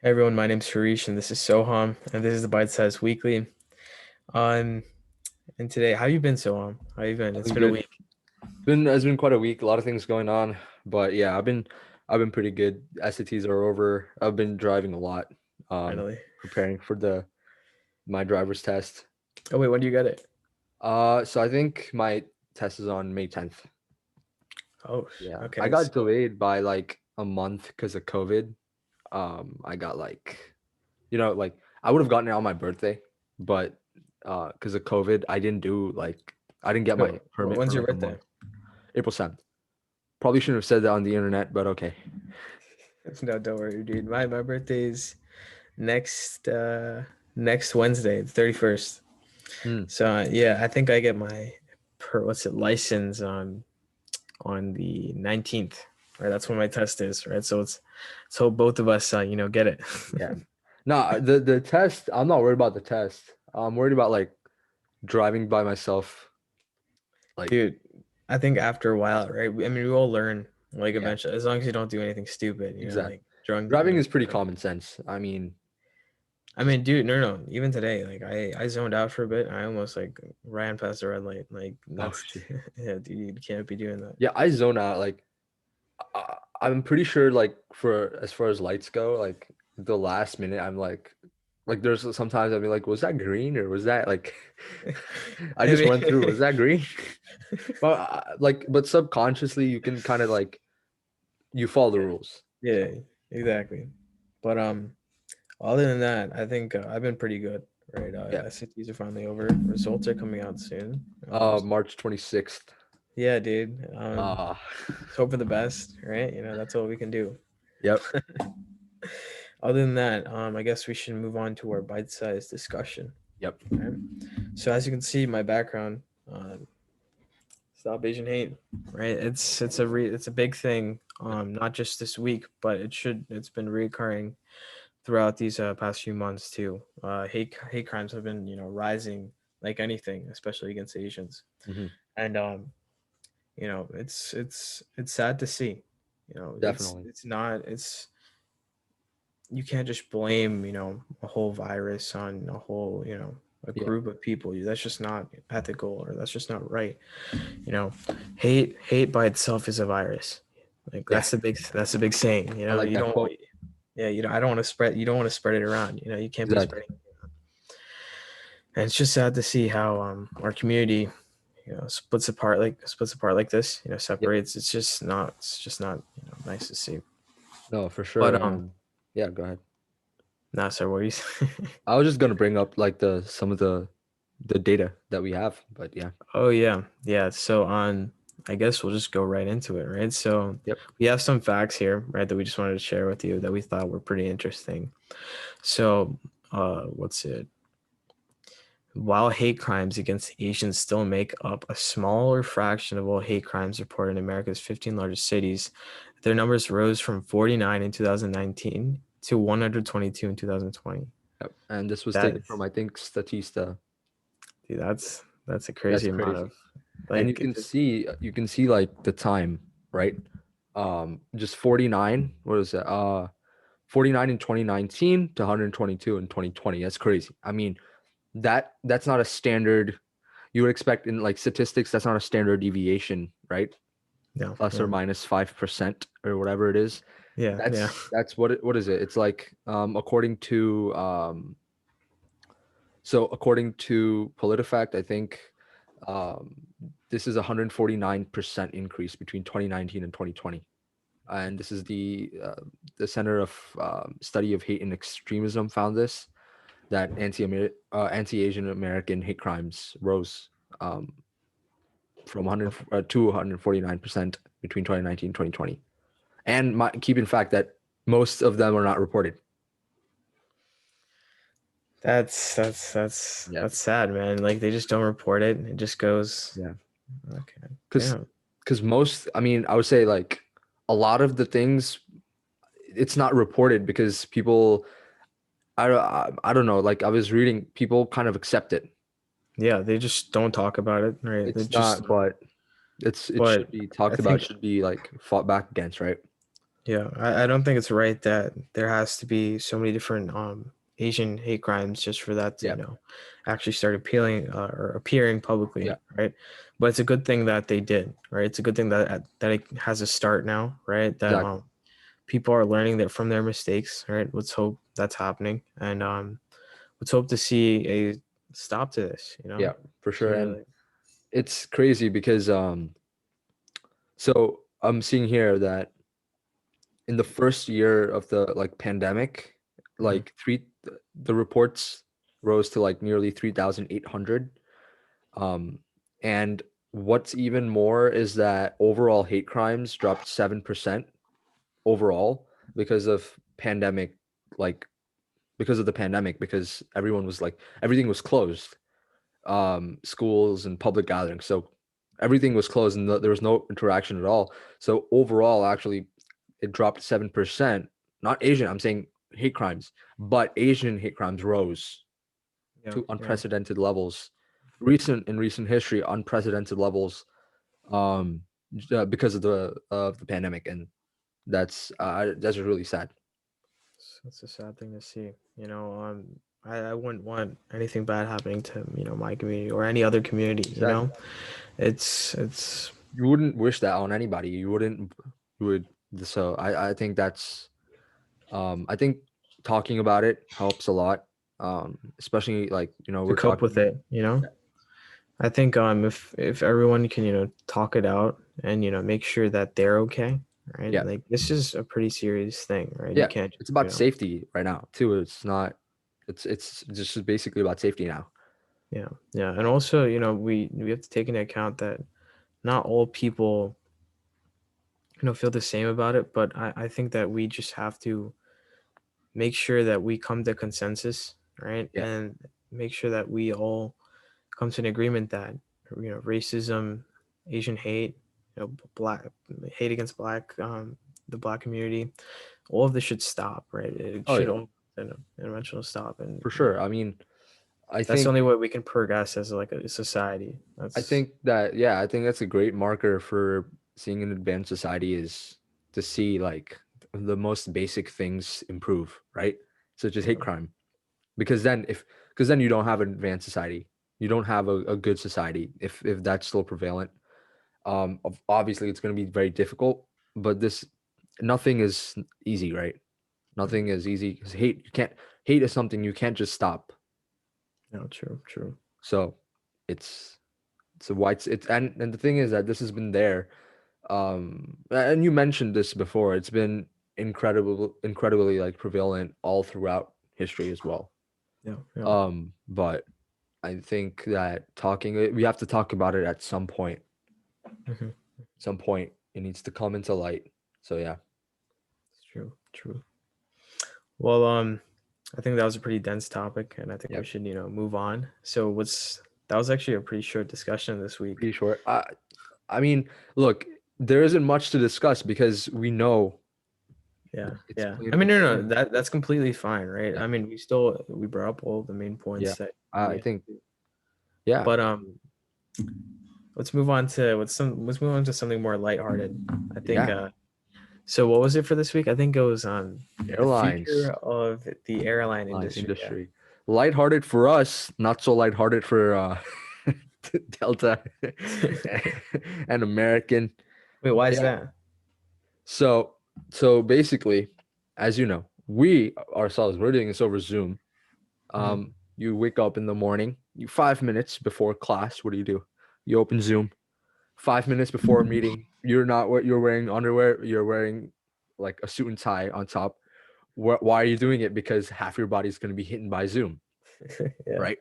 Hey everyone, my name's Harish and this is Soham and this is the Bite Size Weekly. Um, and today, how you been, Soham? How you been? I've It's been been a good. week, It's been quite a week. A lot of things going on, but yeah, I've been pretty good. SATs are over. I've been driving a lot, finally. preparing for the my driver's test. Oh wait, when do you get it? So I think my test is on May 10th. Oh, Yeah, I okay. got So, delayed by like a month because of COVID. I got like, like I would have gotten it on my birthday, but because of COVID, I didn't get wait, my permit when's for your like a birthday? month. April 7th. Probably shouldn't have said that on the internet, but okay. No, don't worry, dude. My birthday's next next Wednesday, the 31st. Hmm. So yeah, I think I get my license on the 19th. Right, that's when my test is. Right, so both of us get it. Yeah. No, the test, I'm not worried about the test. I'm worried about like driving by myself. Like, Dude, I think after a while, right? I mean, we all learn like yeah, eventually, as long as you don't do anything stupid, exactly. like drunk, Driving is pretty common sense. I mean, I mean, dude, no. Even today, like I zoned out for a bit. I almost like ran past the red light. Like oh that's shit. yeah, dude, you can't be doing that. Yeah, I zone out. Like, I'm pretty sure like for as far as lights go, like the last minute, I'm like there's sometimes I'll be like, was that green or was that like I I just mean, went through, was that green? But but subconsciously you can kind of like you follow the yeah, rules. yeah, exactly. But other than that, I think I've been pretty good. Right, Yeah. SATs are finally over. Results are coming out soon. March 26th. Yeah, dude. Uh, Let's hope for the best, right? That's all we can do. yep. Other than that, I guess we should move on to our bite-sized discussion. Yep. Right? So as you can see, my background, uh, stop Asian hate, right? It's a big thing. Not just this week, but it's been recurring throughout these past few months too. Hate crimes have been rising like anything, especially against Asians, Hmm. and it's sad to see. It's Definitely. it's not it's you can't just blame a whole virus on a whole a Yeah. group of people. That's just not ethical, or that's just not right. you know hate by itself is a virus. Like Yeah. that's the big saying. I like You that don't. quote. Yeah, I don't want to spread. You don't want to spread it around. You can't be Exactly. spreading. And it's just sad to see how our community splits apart like this. Yep. Separates. It's just not nice to see. No, for sure. But And yeah, go ahead. nah, sir, what are you saying? I was just gonna bring up like the some of the data that we have, but yeah. Oh yeah, yeah. So on, I guess we'll just go right into it, right? So Yep. we have some facts here, right, that we just wanted to share with you that we thought were pretty interesting. So, what's it? While hate crimes against Asians still make up a smaller fraction of all hate crimes reported in America's 15 largest cities, their numbers rose from 49 in 2019 to 122 in 2020. Yep. And this was taken from That's I think Statista. Dude, that's a That's crazy amount crazy. of And like you can see like the time, right? Just 49, what is it? 49 in 2019 to 122 in 2020. That's crazy. I mean, that's not a standard you would expect in like statistics, that's not a standard deviation, right? no, Plus or no. minus 5% or whatever it is. Yeah, yeah. That's what is it? It's like according to so according to PolitiFact, I think um this is a 149% increase between 2019 and 2020. And this is the Center of Study of Hate and Extremism found this that anti-Asian American hate crimes rose um, from 100 to 149% between 2019 and 2020. And keep in fact that most of them are not reported. That's Yeah, that's sad, man. Like they just don't report it. It just goes, yeah. okay. Because Damn. most, I mean, I would say like a lot of the things, it's not reported because people, I don't know. Like I was reading, people kind of accept it. Yeah, they just don't talk about it, right? They It's just not, but it but should be I talked about. think It should be like fought back against, right? Yeah, I don't think it's right that there has to be so many different Asian hate crimes just for that to, Yeah, actually start or appearing yeah, publicly, right? But it's a good thing that they did, right? It's a good thing that it has a start now, right? That exactly. people are learning that from their mistakes, right? Let's hope that's happening, and let's hope to see a stop to this, Yeah, for So sure. And really, it's crazy because so I'm seeing here that in the first year of the like pandemic, hmm like the reports rose to like nearly 3,800. Um, and what's even more is that overall hate crimes dropped 7% overall because of pandemic, like because of the pandemic, because everyone was like everything was closed, schools and public gatherings. So everything was closed and there was no interaction at all. So overall, actually, it dropped 7%. Not Asian, I'm saying hate crimes, but Asian hate crimes rose yeah, to yeah. unprecedented levels. In recent history, unprecedented levels, um, because of the pandemic, and that's really sad. It's a sad thing to see. I wouldn't want anything bad happening to, my community or any other community. Exactly. It's You wouldn't wish that on anybody. You wouldn't. You would. So I think that's I think talking about it helps a lot. Especially like to we're cope with it. Yeah, I think if everyone can, talk it out and, make sure that they're okay, right? yeah, Like this is a pretty serious thing, right? You yeah. can't just, It's about safety right now too. It's not. It's just basically about safety now. yeah, yeah. And also, we have to take into account that not all people, feel the same about it, but I think that we just have to make sure that we come to consensus, right? Yeah. And make sure that we all come to an agreement that racism, Asian hate, black hate against the black community, all of this should stop, right? It Oh should yeah, all an eventual stop, and for sure. I mean, I that's the think only way we can progress as like a society. I That's think that yeah, I think that's a great marker for seeing an advanced society is to see like the most basic things improve, right? Such as hate yeah, crime. Because then if because then you don't have an advanced society. You don't have a good society if that's still prevalent. Obviously it's going to be very difficult, but this nothing is easy, right? Nothing is easy because hate is something you can't just stop. no, true, true. So it's it's a white it's and the thing is that this has been there. And you mentioned this before. It's been incredibly like prevalent all throughout history as well. Yeah, yeah. But I think that we have to talk about it at some point. hmm Some point it needs to come into light. So yeah. It's true, true. Well, I think that was a pretty dense topic, and I think we Yep. should, move on. So, what's that was actually a pretty short discussion this week. Pretty short. I mean, look, there isn't much to discuss because we know Yeah, it's yeah. plain I mean, it's no, plain. no, that's completely fine, right? Yeah. I mean, we brought up all the main Yeah. points that I we, think yeah. but let's move on to something more lighthearted. I think Yeah. so what was it for this week? I think it was the future Airlines. of the airline Line industry. Yeah. industry. Lighthearted for us, not so lighthearted for Delta and American. Wait, why is Yeah. that? So so basically, as you know, we ourselves we're doing this over Zoom. hmm You wake up in the morning, you 5 minutes before class, what do? You open Zoom. 5 minutes before a meeting, you're not what you're wearing underwear, you're wearing like a suit and tie on top. Why are you doing it? Because half your body's going to be hidden by Zoom, Yeah, right?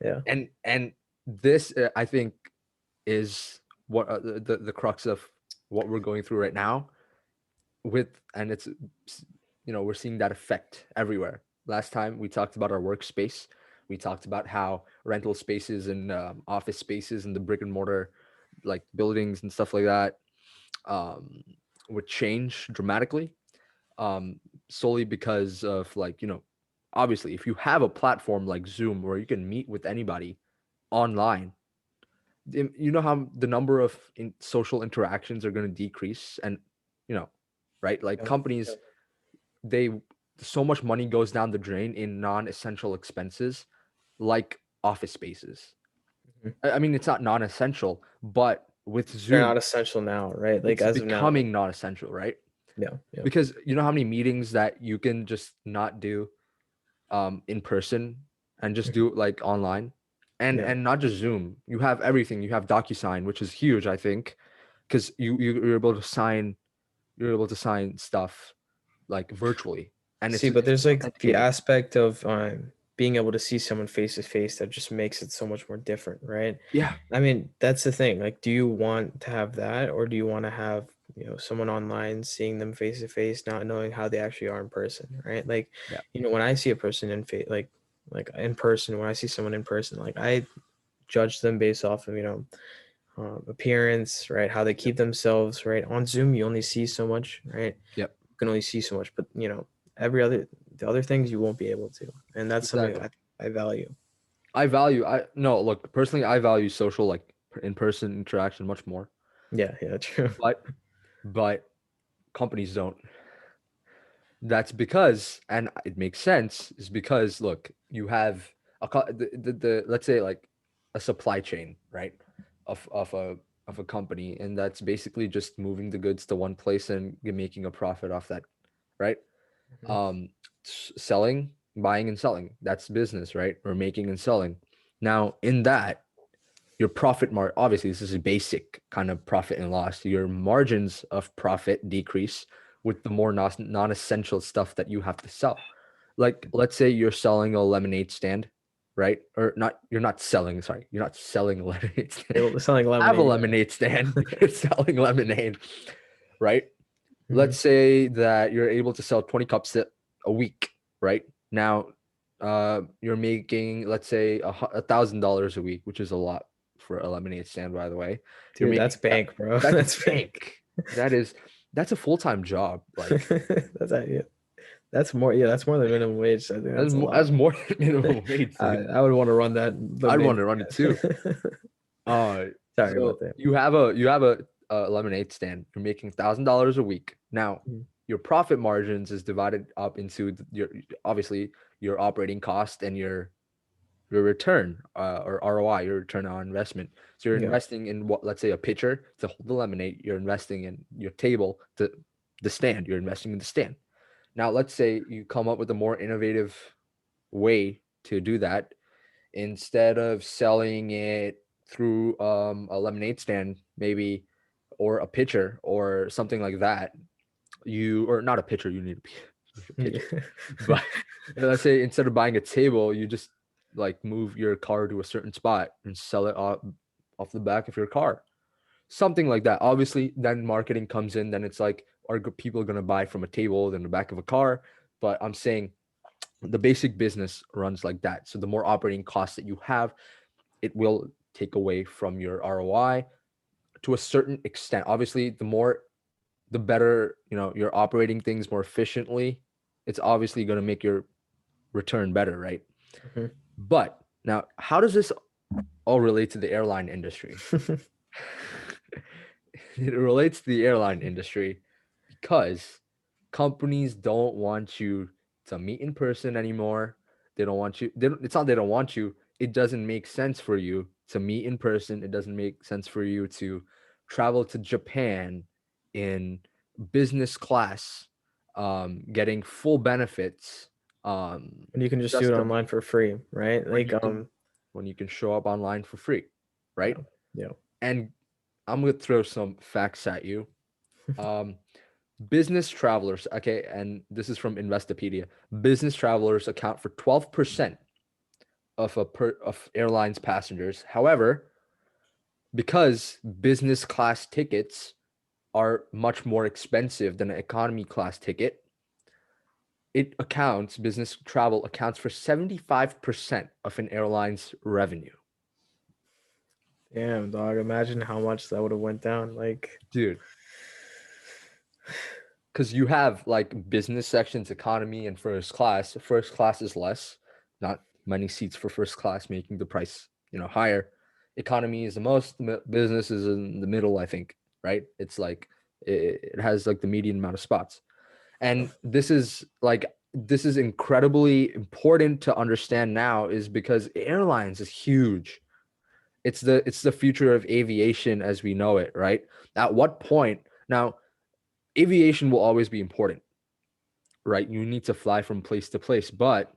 yeah, And this I think is what the crux of what we're going through right now with and it's we're seeing that effect everywhere. Last time we talked about our workspace, we talked about how rental spaces and office spaces and the brick and mortar like buildings and stuff like that um, would change dramatically, um, solely because of like obviously if you have a platform like Zoom where you can meet with anybody online, you know how the number of social interactions are going to decrease, and you know right? Like Yeah. companies, they so much money goes down the drain in non-essential expenses like office spaces. Mhm. I mean, it's not non-essential, but with They're Zoom, not essential now, right? Like it's as of now. becoming non-essential, right? Yeah. Yeah. Because you know how many meetings that you can just not do in person and just Mhm. do it like online, and Yeah. not just Zoom. You have everything. You have DocuSign, which is huge, I think, because you're able to sign, stuff like virtually, and See, but it's there's like the authenticated. aspect of being able to see someone face to face that just makes it so much more different, right? Yeah, I mean, that's the thing. Like, do you want to have that, or do you want to have, someone online seeing them face to face, not knowing how they actually are in person, right? Like, yeah, when I see a person in face, like in person, when I see someone in person, like I judge them based off of, appearance, right? How they yep, keep themselves, right? On Zoom, you only see so much, right? yep, You can only see so much, but every other the other things you won't be able to, and that's something exactly. that I value. I value. I no look personally. I value social like in-person interaction much more, Yeah, yeah, true. but companies don't. That's because, and it makes sense, is because look, you have the let's say like a supply chain, right? Of a company, and that's basically just moving the goods to one place and you're making a profit off that, right? Mhm. Um, selling, buying and selling, that's business, right? Or making and selling. Now, in that, your profit obviously this is a basic kind of profit and loss. Your margins of profit decrease with the more non-essential stuff that you have to sell. Like let's say you're selling a lemonade stand, right? Or not, you're not selling, sorry, you're not selling a lemonade stand. Selling Have a lemonade, lemonade stand, you're selling lemonade, right? yeah. Let's say that you're able to sell 20 cups a week, right? Now, you're making, let's say, $1,000 a week, which is a lot for a lemonade stand, by the way. You're Dude, that's making that. bank, bro. That's That's bank. bank. That is, that's a full-time job. Like That's yeah. That's more. Yeah, that's more than minimum wage. I think that's a lot. that's more than minimum wage, I, dude. I would want to run that I'd lemonade want to run it too. stand. Uh, Sorry about so that. you have a lemonade stand. You're making $1,000 a week. Now, Mhm. your profit margins is divided up into your obviously your operating cost and your return or ROI, your return on investment. So you're Yeah. investing in what, let's say, a pitcher to hold the lemonade. You're investing in your table to the stand. You're investing in the stand. Now, let's say you come up with a more innovative way to do that. Instead of selling it through a lemonade stand, maybe, or a pitcher or something like that, or not a pitcher, you need a pitcher, but let's say instead of buying a table, you just like move your car to a certain spot and sell it off the back of your car, something like that. Obviously then marketing comes in, then it's like, are people going to buy from a table than the back of a car? But I'm saying the basic business runs like that. So the more operating costs that you have, it will take away from your ROI to a certain extent. Obviously, the better, you're operating things more efficiently, it's obviously going to make your return better, right? Mhm. But now, how does this all relate to the airline industry? It relates to the airline industry because companies don't want you to meet in person anymore. They don't want you. It's not they don't want you. It doesn't make sense for you to meet in person. It doesn't make sense for you to travel to Japan in business class, getting full benefits, And you can just do just it to online meet for free, right? when Like, you can when you can show up online for free, right? yeah, yeah. And I'm gonna throw some facts at you. Um, Business travelers, okay, and this is from Investopedia. Business travelers account for 12% of airlines passengers. However, because business class tickets are much more expensive than an economy class ticket, business travel accounts for 75% of an airline's revenue. Damn, dog. Imagine how much that would have went down. Like, Dude, because you have like business sections, economy, and first class. First class is less, not many seats for first class, making the price higher. Economy is the most. Business is in the middle, I think. Right? It's like It has like the median amount of spots. And this is incredibly important to understand now, is because airlines is huge. It's the future of aviation as we know it, right? At what point now, aviation will always be important, right? You need to fly from place to place, but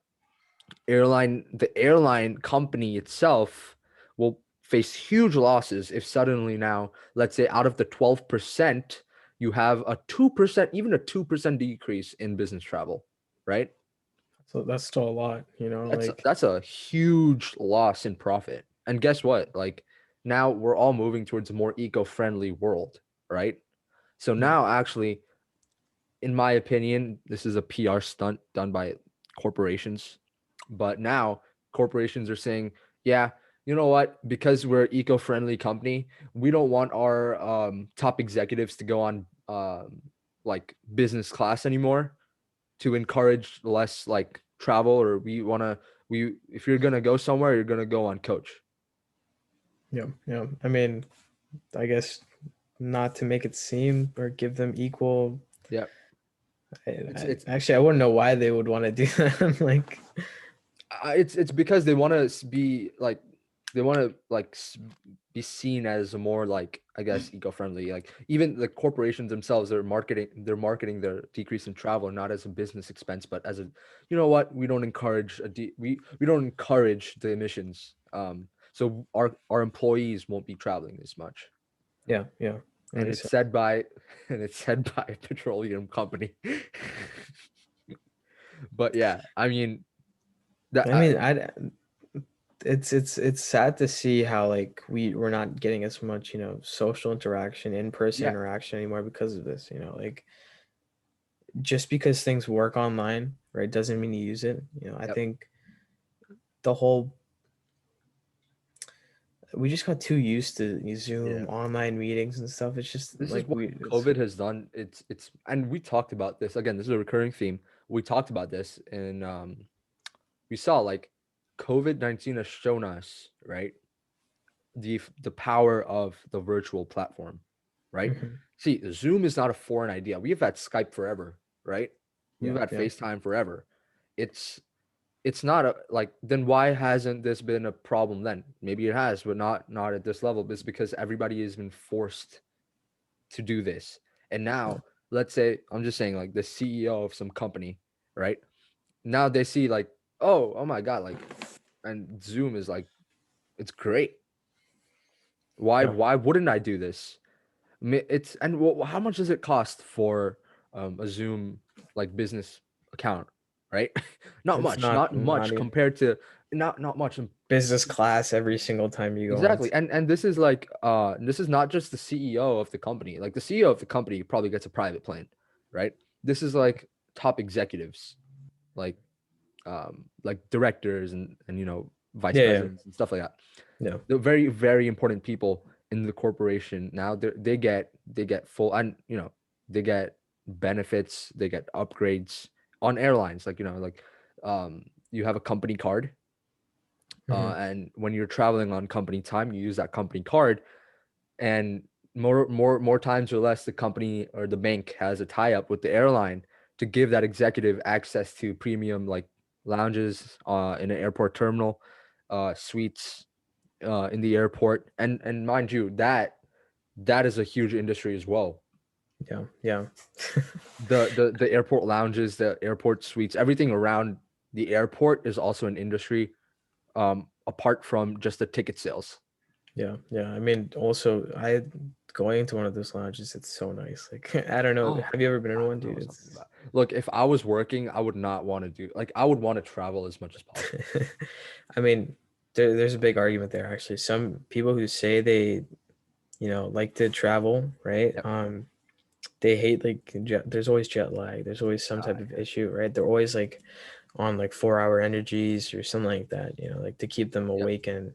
the airline company itself will face huge losses if suddenly now, let's say out of the 12%, you have a 2%, even a 2% decrease in business travel, right? So that's still a lot, like That's a huge loss in profit. And guess what? Like now we're all moving towards a more eco-friendly world, right? So yeah. now actually, in my opinion, this is a PR stunt done by corporations. But now corporations are saying, yeah, you know what? Because we're an eco-friendly company, we don't want our top executives to go on like business class anymore, to encourage less like travel, or we if you're gonna go somewhere, you're gonna go on coach. Yeah, yeah. I mean, I guess not to make it seem or give them equal. Yeah, I it's actually I wouldn't know why they would want to do that. Like, it's because they want to be like, they want to like be seen as a more like, I guess, eco-friendly. Like even the corporations themselves are marketing their decrease in travel not as a business expense, but as a, you know what, we don't encourage we don't encourage the emissions, so our employees won't be traveling as much. yeah, yeah, that And makes it's sense. said by and it's said by a petroleum company. But yeah, I mean that I mean, I it's sad to see how like we're not getting as much social interaction, in-person yeah, interaction anymore because of this. Like just because things work online, right, doesn't mean you use it. I yep, think the whole we just got too used to yeah. Zoom online meetings and stuff. It's just This is like what COVID has done. It's and we talked about this again. This is a recurring theme. We talked about this, and we saw like COVID-19 has shown us, right, the power of the virtual platform, right? Mhm. See, Zoom is not a foreign idea. We've had Skype forever, right? We've Yeah, had yeah, FaceTime forever. It's it's not a like, then why hasn't this been a problem then? Maybe it has, but not at this level. It's because everybody has been forced to do this. And yeah. now, let's say, I'm just saying, like the CEO of some company, right? Now they see like, oh my God, like, and Zoom is like, it's great. Yeah. Why wouldn't I do this? It's, and how much does it cost for a Zoom like business account, right? Not It's much, not not not much even compared to, not much. business class every single time you go on. Exactly. And this is like this is not just the CEO of the company. Like the CEO of the company probably gets a private plane, right? This is like top executives, like directors and vice Yeah, yeah, presidents and stuff like that. yeah. They're very, very important people in the corporation. Now they get full, and they get benefits, they get upgrades on airlines, like you have a company card, Hmm. and when you're traveling on company time, you use that company card, and more times or less, the company or the bank has a tie-up with the airline to give that executive access to premium like lounges in an airport terminal, suites in the airport, and mind you, that is a huge industry as well. Yeah, yeah. The airport lounges, the airport suites, everything around the airport is also an industry, apart from just the ticket sales. Yeah, yeah. I mean, also, I going into one of those lounges, it's so nice. Like, I don't know. Oh, Have you ever been in I one, know dude? something It's about. Look, if I was working, I would not want to do, like, I would want to travel as much as possible. I mean, there's a big argument there actually. Some people who say they, like to travel, right? Yep. They hate like there's always jet lag. There's always some type of Yeah. issue, right? They're always like on like 4 hour energies or something like that, like to keep them Yep. awake and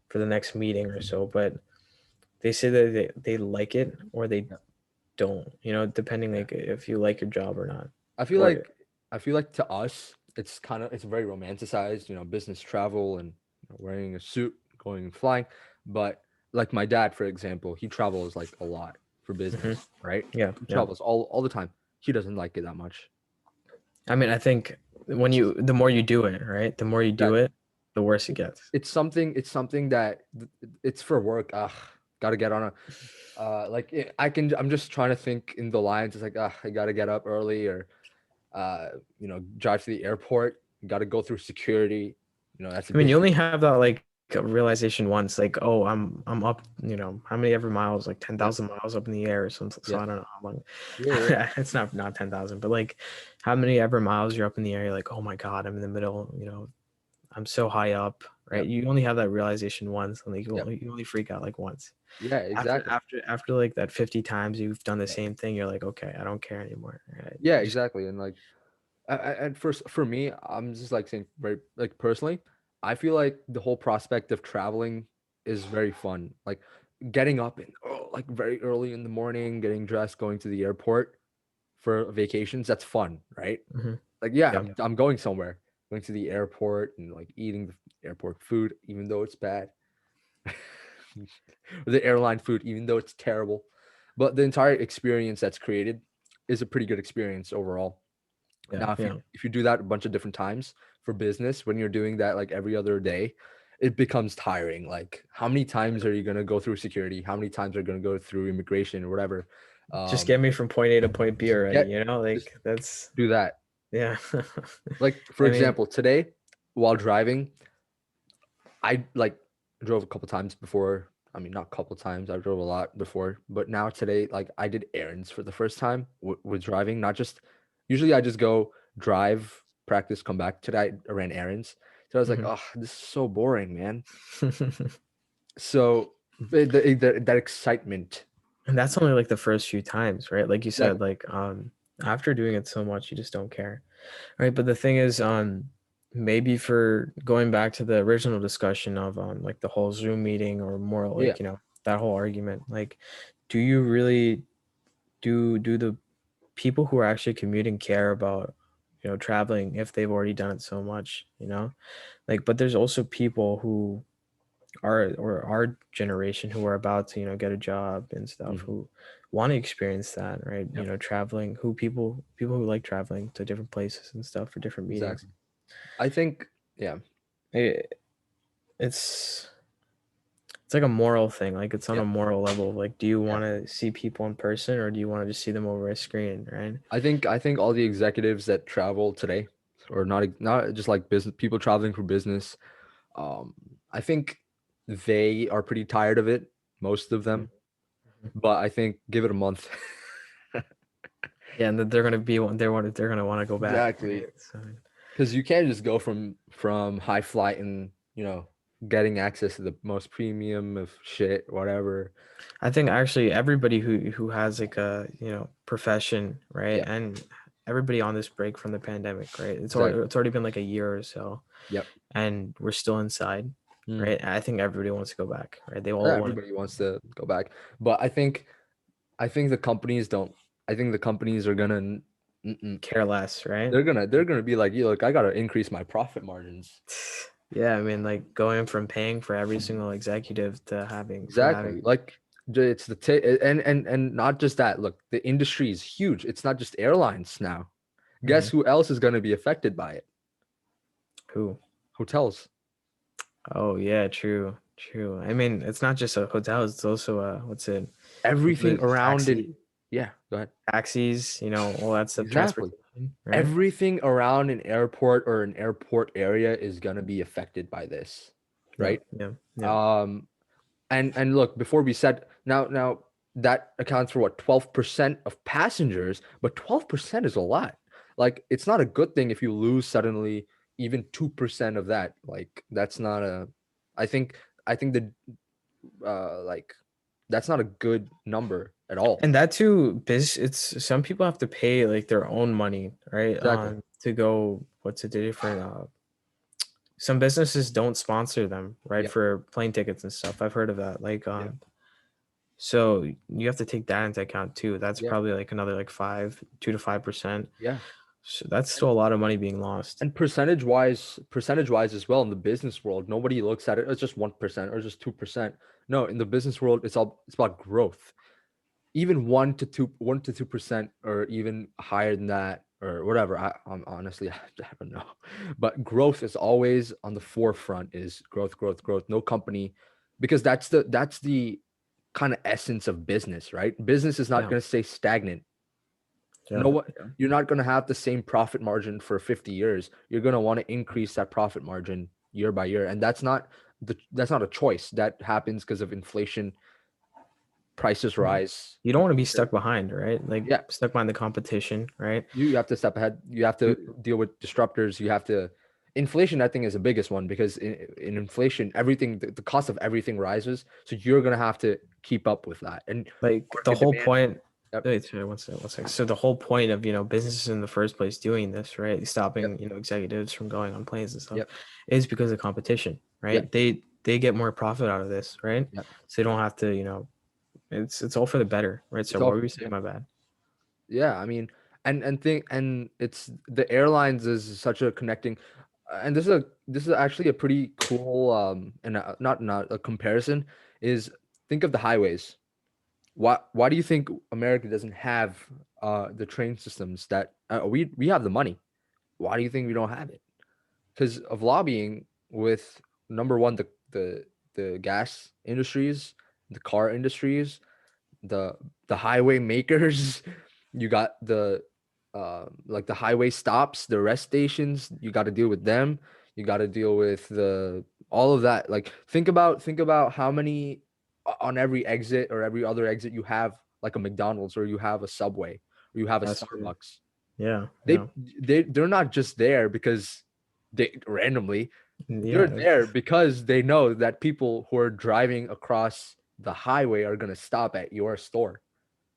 for the next meeting or so. But they say that they like it or they Yep. don't, depending Yeah. like if you like your job or not. I feel Or like I feel like to us, it's very romanticized, business travel and wearing a suit, going and flying. But like my dad, for example, he travels like a lot. for Hmm. business, right? Yeah, He yeah. travels all the time. He doesn't like it that much. I mean, I think the more you do it, right? The more you do Exactly. it, the worse it gets. It's something that it's for work. Gotta get on a I'm just trying to think in the lines. It's like, I gotta get up early, or drive to the airport. Gotta go through security. That's a I mean, big you only thing. have that like realization once, like, oh, I'm up, how many ever miles, like Yeah, 10,000 miles up in the air or something. So yeah, I don't know how long. yeah, yeah, It's not 10,000, but like how many ever miles you're up in the air, you're like, oh my God, I'm in the middle, I'm so high up, yeah, right? You only have that realization once, and like yeah, you only freak out like once. yeah, After exactly. after after like that 50 times you've done the Yeah, same thing, you're like, okay, I don't care anymore. Right? yeah, You just exactly. And like, and first for me, I'm just like saying very like personally, I feel like the whole prospect of traveling is very fun. Like getting up and like very early in the morning, getting dressed, going to the airport for vacations. That's fun, right? Mhm. Like, yeah, Yeah. I'm going somewhere, going to the airport and like eating the airport food, even though it's bad. The airline food, even though it's terrible. But the entire experience that's created is a pretty good experience overall. Yeah, Now, if you yeah. if you do that a bunch of different times for business, when you're doing that like every other day, it becomes tiring. Like, how many times are you gonna go through security? How many times are you gonna go through immigration or whatever? Just get me from point A to point B Just already, get just like that's do that. yeah. Like, for I mean, example, today while driving, I like drove a couple times before. I mean, not a couple times. I drove a lot before, but now today, like I did errands for the first time with driving. Not just usually I just go drive, practice, come back. Today I ran errands, so I was like, mhm. oh, this is so boring, man. So that excitement, And that's only like the first few times, right? Like you said, exactly. like after doing it so much, you just don't care. Right. But the thing is, maybe for going back to the original discussion of like the whole Zoom meeting or more Yeah, like, that whole argument, like, do you really do the people who are actually commuting care about, traveling if they've already done it so much, Like, but there's also people who are or our generation who are about to, get a job and stuff mhm, who want to experience that, right? yeah, Traveling, who people who like traveling to different places and stuff for different meetings. exactly. I think, yeah, It, it's it's like a moral thing. Like it's on yeah, a moral level. Like, do you yeah. want to see people in person or do you want to just see them over a screen, right? I think all the executives that travel today, or not just like business people traveling for business. I think they are pretty tired of it, most of them. Mhm. But I think give it a month. Yeah, and then they're gonna want to go back, Exactly. right? So Because you can't just go from high flight and getting access to the most premium of shit, whatever. I think actually everybody who has like a profession, right, Yeah, and everybody on this break from the pandemic, right? exactly. It's already been like a year or so, Yep. and we're still inside, Mm. right? I think everybody wants to go back, right? They Yeah, all want to everybody wants to go back, but I think the companies don't. I think the companies are gonna. Mm-mm. care less, right? They're gonna be like, you look, I gotta increase my profit margins. Yeah, I mean, like going from paying for every single executive to Exactly. having. Like it's and not just that. Look, the industry is huge. It's not just airlines now. Guess Mhm. who else is going to be affected by it? Who? Hotels. Oh yeah, true, true. I mean, it's not just a hotel; it's also a what's Everything it, around it. Yeah, go ahead. taxis, all that stuff, Exactly. transportation, right? Everything around an airport or an airport area is going to be affected by this, Yeah, right? yeah, yeah. Um and look, before we said, now that accounts for what, 12% of passengers, but 12% is a lot. Like, it's not a good thing if you lose suddenly even 2% of that. Like, that's not a I think the like that's not a good number at all. And that too, it's some people have to pay like their own money, right? Exactly. To go what's it the different some businesses don't sponsor them, right? Yep. For plane tickets and stuff. I've heard of that. Like Yeah. so you have to take that into account too. That's Yeah. probably like another like 2 to 5%. Yeah. So that's And still a lot of money being lost. and percentage wise as well, in the business world, nobody looks at it as just 1% or just 2%. No, in the business world, it's about growth. even 1 to 2% or even higher than that or whatever. I'm honestly I don't know, but growth is always on the forefront. Is growth, growth, growth. No company, because that's the kind of essence of business, right? Business is not Yeah, going to stay stagnant. yeah, No, what yeah. you're not going to have the same profit margin for 50 years. You're going to want to increase that profit margin year by year, and that's not a choice. That happens because of inflation, prices Yeah. rise. You don't want to be stuck behind, right? Like Yeah, stuck behind the competition, right? you have to step ahead. You have to You deal with disruptors. You have to inflation, I think, is the biggest one because in inflation, everything the cost of everything rises. So you're gonna have to keep up with that. And like the market whole demand. point. Yep, Wait, sorry, one second, one second. So the whole point of businesses in the first place doing this, right? yep, Stopping executives from going on planes and stuff, yep, is because of competition, yep, right? They get more profit out of this, right? yep. So they don't have to, it's all for the better, right? It's So all what were you saying? yeah. My bad. Yeah, I mean, and it's the airlines is such a connecting, and this is actually a pretty cool and not a comparison is think of the highways. Why do you think America doesn't have the train systems that we have the money? Why do you think we don't have it? Because of lobbying with number one the gas industries, the car industries, the the highway makers. You got the like the highway stops, the rest stations. You got to deal with them. You got to deal with the all of that. Like think about how many on every exit or every other exit you have like a McDonald's or you have a Subway or you have a That's true. Starbucks. Yeah, They yeah, they're not just there because they randomly. They're yeah, there because they know that people who are driving across the highway are gonna stop at your store.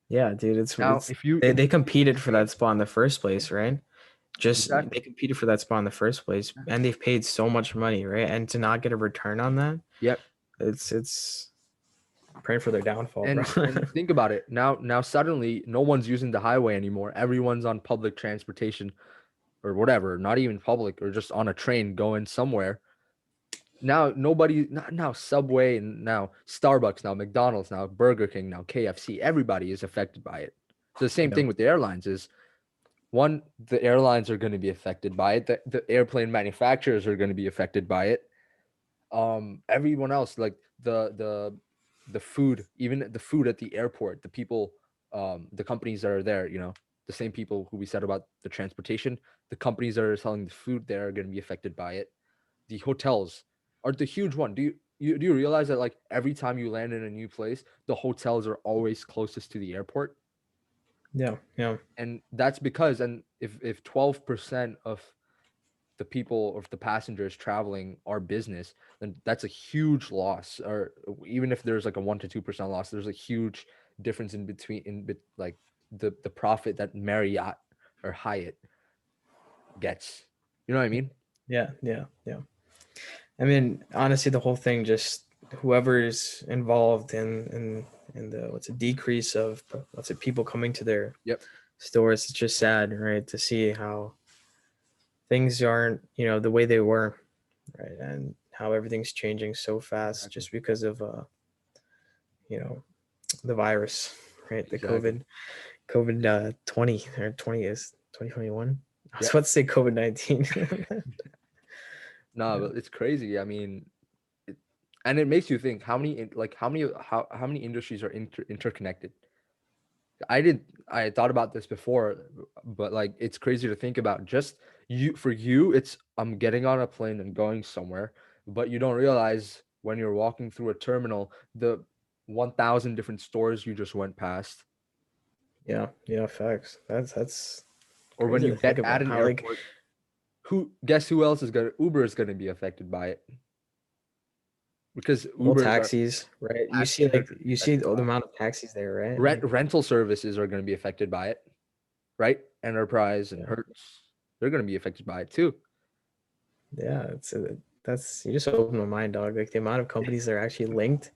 yeah, dude. It's Now, it's if you they introduce a competed for train, that spot in the first place, right? Just they exactly. competed for that spot in the first place, and they've paid so much money, right? And to not get a return on that, Yep. it's praying for their downfall, bro. And think about it. Now suddenly no one's using the highway anymore. Everyone's on public transportation or whatever, not even public or just on a train going somewhere. Now nobody not now Subway and now Starbucks, now McDonald's, now Burger King, now KFC, everybody is affected by it. So the same Yeah, thing with the airlines is one, the airlines are going to be affected by it. The airplane manufacturers are going to be affected by it. Everyone else like the food, even the food at the airport, the people, the companies that are there, the same people who we said about the transportation, the companies that are selling the food there are going to be affected by it. The hotels are the huge one. Do you realize that like every time you land in a new place, the hotels are always closest to the airport? yeah, yeah, And that's because, and if 12% of the people or the passengers traveling are business, then that's a huge loss. Or even if there's like a 1 to 2% loss, there's a huge difference in between like the profit that Marriott or Hyatt gets. You know what I mean? yeah, yeah, yeah. I mean, honestly, the whole thing just whoever's involved in the what's a decrease of what's it people coming to their Yep. stores. It's just sad, right, to see how things aren't the way they were, right, and how everything's changing so fast Exactly. just because of you know the virus, right? The Exactly. COVID 20 or 20 is 2021. I was Yeah. about to say COVID-19. No, Yeah, but it's crazy. I mean, it, and it makes you think how many industries are interconnected. I thought about this before, but like it's crazy to think about. Just you for you, it's I'm getting on a plane and going somewhere, but you don't realize when you're walking through a terminal, the 1,000 different stores you just went past, yeah, yeah, facts. That's or when crazy you to think get at about an how like airport, who guess who else is gonna Uber is gonna be affected by it because all Ubers are taxis, right? You see taxis are like gonna be you see affected the by it. amount of taxis there, right? Like Rental services are gonna be affected by it, right? Enterprise and yeah, Hertz, they're gonna be affected by it too. yeah, that's you just opened my mind, dog. Like the amount of companies that are actually linked.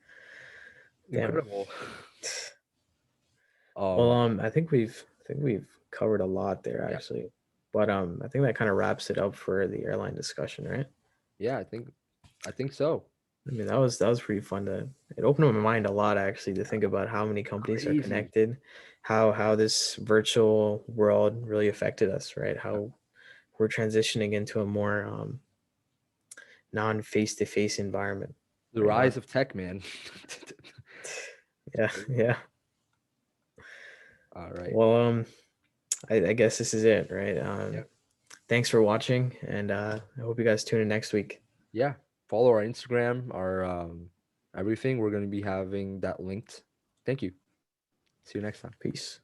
Damn. Incredible. Well, Um, I think we've covered a lot there yeah, actually, but I think that kind of wraps it up for the airline discussion, right? yeah, I think so. I mean, that was pretty fun to. It opened my mind a lot actually to think about how many companies are Crazy. connected, how this virtual world really affected us, right? Yeah. How we're transitioning into a more non face to face environment The right now. rise of tech, man. Yeah, yeah. All right. Well, I guess this is it, right? Yeah. Thanks for watching, and I hope you guys tune in next week. Yeah. Follow our Instagram, our everything. We're going to be having that linked. Thank you. See you next time. Peace.